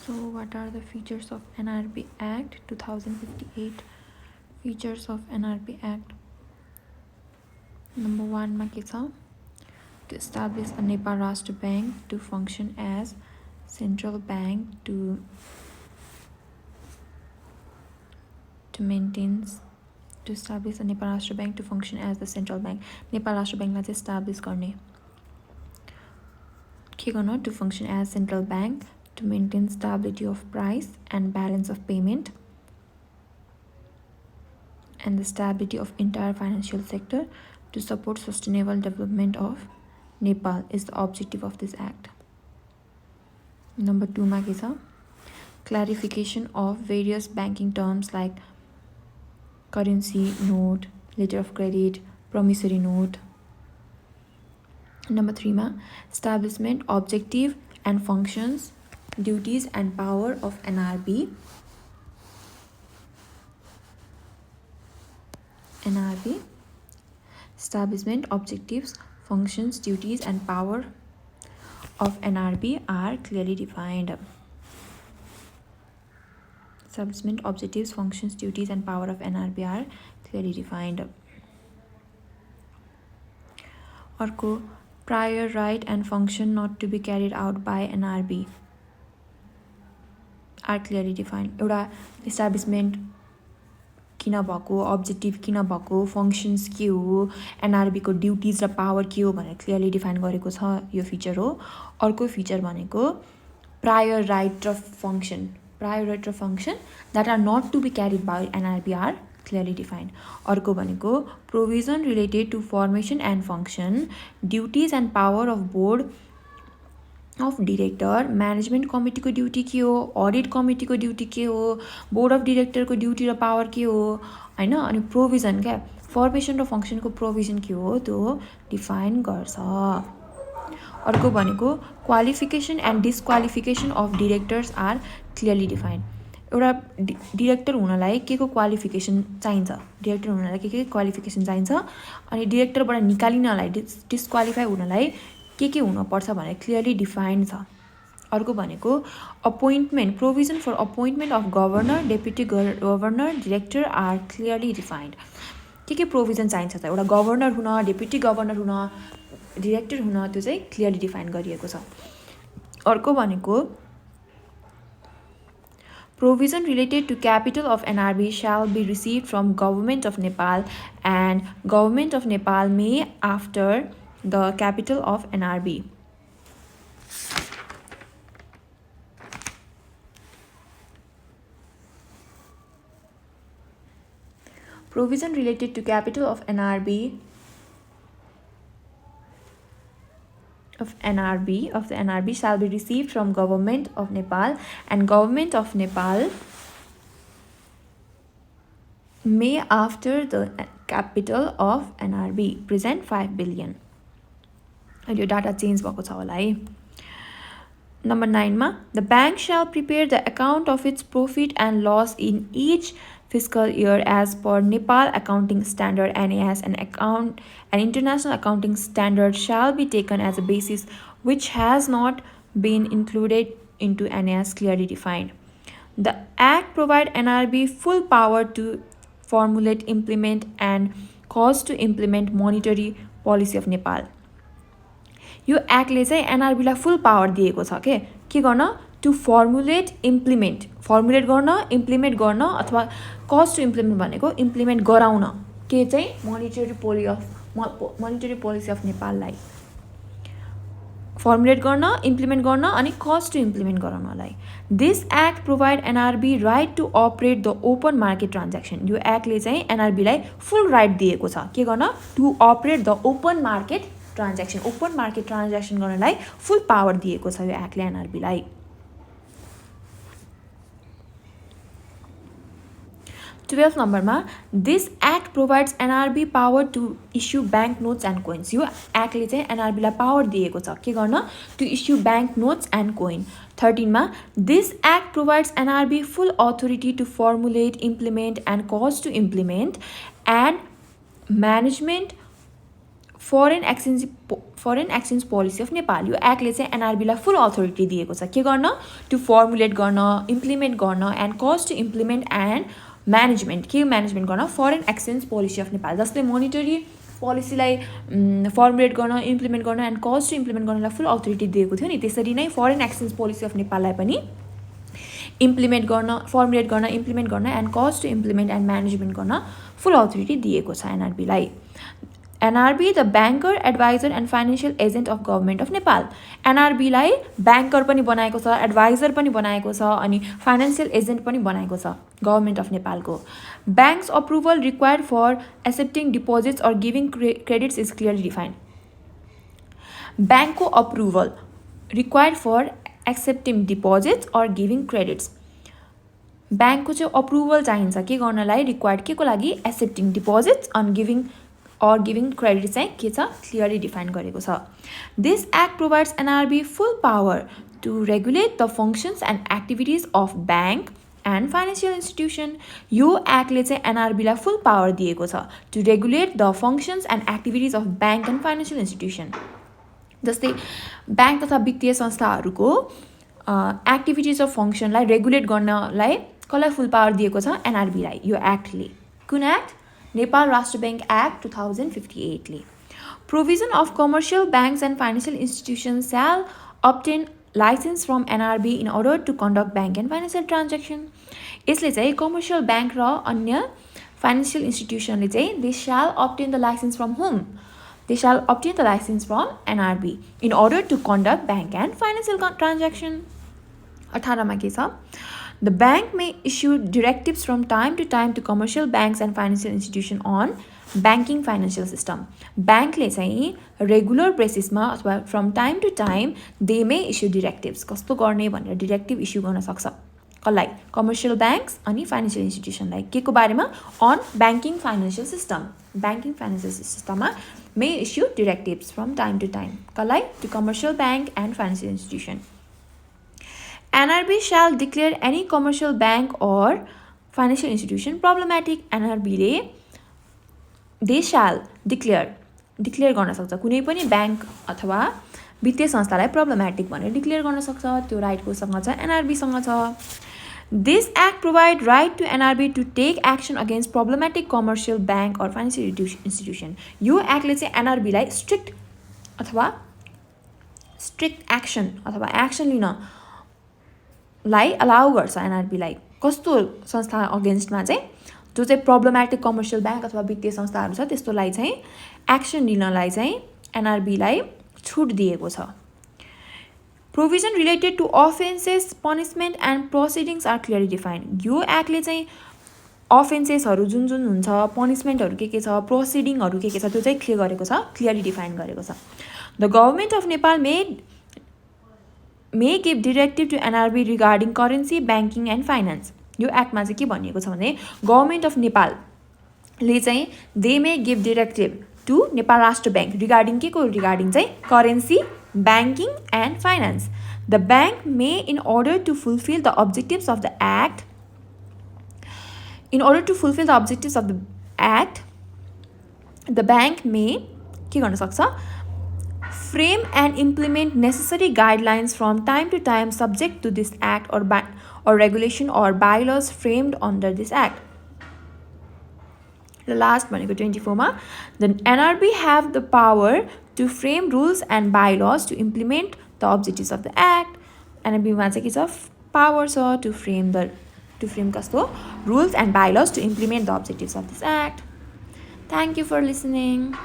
So what are the features of NRB Act 2058? Features of NRB Act. Number 1 मा के छ? To establish a Nepal Rashtra Bank to function as central bank to establish a Nepal Rashtra Bank to function as the central bank. Nepal Rashtra Bank लाई चाहिँ establish गर्ने. के गर्न? To function as central bank to maintain stability of price and balance of payment and the stability of entire financial sector to support sustainable development of Nepal is the objective of this act. Number 2 मा के छ? Clarification of various banking terms like currency note, letter of credit, promissory note. Number 3 मा establishment, objective and functions, duties and power of NRB. Establishment, objectives, functions, duties and power of NRB are clearly defined. Establishment, objectives, functions, duties and power of NRB are clearly defined. Arko, prior right and function not to be carried out by NRB are clearly defined. एउटा establishment किन भएको, objective किन भएको, functions के हो, NRB को duties र power के हो भनेर clearly define गरेको छ, यो feature हो. अर्को feature भनेको prior right र function that are not to be carried by NRB are clearly defined. अर्को भनेको provision related to formation and function, duties and power of board of director, management committee को duty के हो, audit committee को duty के हो, board of director को duty र power के हो, हैन? अनि provision क्या formation र function को provision के हो त्यो define गर्छ. अर्को भनेको qualification and disqualification of directors are clearly defined. एउटा डिरेक्टर हुनलाई के को क्वालिफिकेसन चाहिन्छ, डिरेक्टर हुनलाई के क्वालिफिकेसन चाहिन्छ, अनि डिरेक्टरबाट निकालिनलाई डिस्क्वालिफाई हुनलाई के हुनुपर्छ भनेर क्लियरली डिफाइन्ड छ. अर्को भनेको appointment, provision for appointment of governor, deputy governor, director are clearly defined. के प्रोभिजन चाहिन्छ त? एउटा गभर्नर हुन, डेप्युटी गभर्नर हुन, डिरेक्टर हुन, त्यो चाहिँ क्लियरली डिफाइन गरिएको छ. अर्को भनेको provision related to capital of NRB shall be received from Government of Nepal and Government of Nepal may after the capital of NRB. Provision related to capital of NRB shall be received from Government of Nepal and Government of Nepal may after the capital of NRB present 5 billion. यो data change भएको छ होला है. Number 9 मा the bank shall prepare the account of its profit and loss in each fiscal year as per Nepal accounting standard NAS, an international accounting standard shall be taken as a basis which has not been included into NAS clearly defined. The act provides NRB full power to formulate, implement and cause to implement monetary policy of Nepal. यो एक्टले चाहिँ NRB लाई फुल power दिएको छ के गर्न? To formulate गर्न, implement गर्न अथवा कज टु इम्प्लिमेन्ट भनेको इम्प्लिमेन्ट गराउन के चाहिँ मोनिटरी पोलिसी अफ नेपाललाई फर्मुलेट गर्न, इम्प्लिमेन्ट गर्न अनि कज टु इम्प्लिमेन्ट गराउनलाई. This act provide NRB right to operate the open market transaction. यो एक्टले चाहिँ NRB लाई फुल राइट दिएको छ के गर्न? To operate the open market transaction गर्नलाई फुल पावर दिएको छ यो एक्टले NRB लाई. 12 नम्बरमा this act provides NRB power to issue bank notes and coins. यो एक्टले चाहिँ NRB लाई पावर दिएको छ के गर्न? To issue bank notes and coin. 13 मा this act provides NRB full authority to formulate, implement and cause to implement and management foreign exchange policy of Nepal, यो एक्टले चाहिँ एनआरबीलाई फुल अथोरिटी दिएको छ के गर्न, टु फर्मुलेट गर्न, इम्प्लिमेन्ट गर्न and cause to implement and management, के म्यानेजमेन्ट गर्न, foreign exchange policy of Nepal, जसले मोनिटरी पोलिसीलाई फर्मुलेट गर्न, इम्प्लिमेन्ट गर्न एन्ड कज टु इम्प्लिमेन्ट गर्नलाई फुल अथोरिटी दिएको थियो नि, त्यसरी नै फरेन एक्सचेन्ज पोलिसी अफ नेपाललाई पनि इम्प्लिमेन्ट गर्न, फर्मुलेट गर्न, इम्प्लिमेन्ट गर्न and cause to implement and management गर्न फुल अथोरिटी दिएको छ एनआरबीलाई। NRB, the banker, advisor and financial agent of government of Nepal. NRB लाई banker पनि बनाएको छ, advisor पनि बनाएको छ अनि financial agent पनि बनाएको छ government of Nepal को। Banks approval required for accepting deposits or giving credits is clearly defined. Bank को approval required for accepting deposits or giving credits. Bank को चाहिँ approval चाहिन्छ के गर्नलाई, required के को लागि, accepting deposits and giving credit चाहिँ के छ, clearly define गरेको छ। This act provides NRB full power to regulate the functions and activities of bank and financial institution. यो एक्टले चाहिँ NRB लाई full power दिएको छ to regulate the functions and activities of bank and financial institution. जस्तै bank तथा वित्तीय संस्थाहरूको एक्टिभिटिज अफ फङ्सनलाई रेगुलेट गर्नलाई कसलाई फुल पावर दिएको छ, NRB लाई यो एक्टले। कुन एक्ट, नेपाल राष्ट्र बैंक एक्ट 2058 ले। Provision of commercial banks and financial institutions shall obtain license from NRB in order to conduct bank and financial transaction. यसले चाहिँ कमर्शियल बैंक र अन्य फाइनेन्शियल इन्स्टिट्युसनले चाहिँ they shall obtain the license from whom? They shall obtain the license from NRB in order to conduct bank and financial transaction. 18 मा के छ, the bank may issue directives from time to time to commercial banks and financial institutions on banking financial system. Bank ले चाहिँ regular basis मा अथवा from time to time they may issue directives, कस्तो गर्ने भनेर directive issue गर्न सक्छ कसलाई, commercial banks अनि financial institution लाई के को बारेमा, on banking financial system. Banking financial system मा may issue directives from time to time कसलाई, to commercial bank and financial institution. NRB shall declare any commercial bank or financial institution problematic. NRB ले they shall declare गर्न सक्छ कुनै पनि bank अथवा वित्तीय संस्थालाई problematic भनेर डिक्लेयर गर्न सक्छ, त्यो राइट कोसँग छ, NRB सँग छ। This act provide right to NRB to take action against problematic commercial bank or financial institution. यो एक्टले चाहिँ NRB लाई strict action अथवा action लिन लाई अलाउ गर्छ NRB लाई, कस्तो संस्था अगेन्स्टमा चाहिँ, जो चाहिँ प्रब्लमेटिक कमर्शियल बैंक अथवा वित्तीय संस्थाहरू छ त्यस्तोलाई चाहिँ एक्सन लिनलाई चाहिँ NRB लाई छुट दिएको छ। Provision related to offenses, punishment and proceedings are clearly defined. यो एक्टले चाहिँ अफेन्सेसहरू जुन जुन हुन्छ, पनिसमेन्टहरू के छ, प्रोसिडिङहरू के छ, त्यो चाहिँ क्लियर गरेको छ, क्लियरली डिफाइन गरेको छ। The government of Nepal may give directive to NRB regarding currency, banking and finance. यो एक्टमा चाहिँ के भनिएको छ भने गभर्नमेन्ट अफ नेपालले चाहिँ they may give directive to Nepal राष्ट्र बैंक रिगार्डिङ के को, रिगार्डिङ चाहिँ currency, banking and finance. The bank may in order to fulfill the objectives of the act, the bank may के गर्न सक्छ, frame and implement necessary guidelines from time to time subject to this act or regulation or bylaws framed under this act. The last भनेको 24 मा, the NRB have the power to frame rules and bylaws to implement the objectives of the act. NRB मा चाहिँ के छ, power छ to frame कस्तो rules and bylaws to implement the objectives of this act. Thank you for listening.